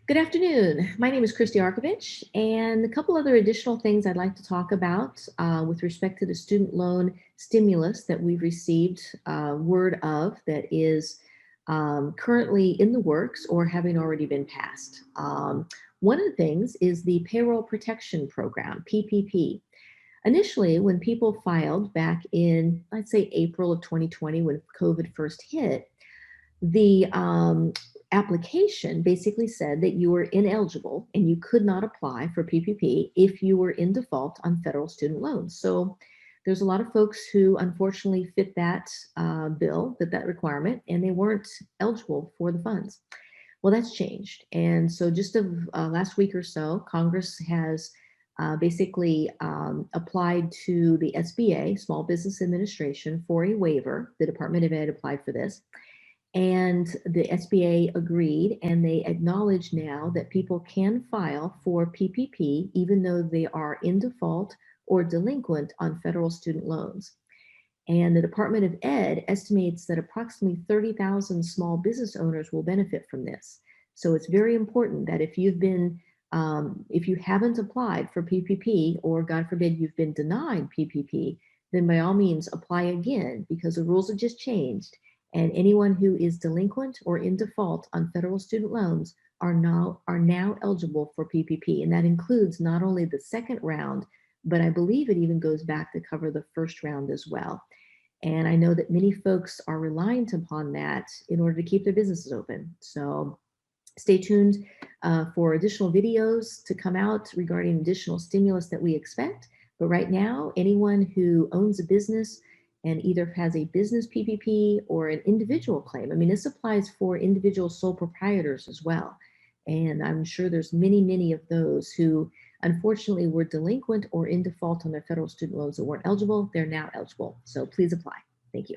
Good afternoon. My name is Christie Arkovich, and a couple other additional things I'd like to talk about with respect to the student loan stimulus that we've received word of that is currently in the works or having already been passed. One of the things is the Payroll Protection Program, PPP. Initially, when people filed back in, I'd say April of 2020, when COVID first hit, the application basically said that you were ineligible and you could not apply for PPP if you were in default on federal student loans. So there's a lot of folks who unfortunately fit that that requirement, and they weren't eligible for the funds. Well, that's changed. And so just last week or so, Congress has basically applied to the SBA, Small Business Administration, for a waiver. The Department of Ed applied for this. And the SBA agreed, and they acknowledge now that people can file for PPP even though they are in default or delinquent on federal student loans. And the Department of Ed estimates that approximately 30,000 small business owners will benefit from this. So it's very important that if if you haven't applied for PPP, or God forbid you've been denied PPP, then by all means apply again, because the rules have just changed. And anyone who is delinquent or in default on federal student loans are now eligible for PPP. And that includes not only the second round, but I believe it even goes back to cover the first round as well. And I know that many folks are reliant upon that in order to keep their businesses open. So stay tuned for additional videos to come out regarding additional stimulus that we expect. But right now, anyone who owns a business and either has a business PPP or an individual claim. I mean, this applies for individual sole proprietors as well. And I'm sure there's many of those who unfortunately were delinquent or in default on their federal student loans that weren't eligible. They're now eligible. So please apply. Thank you.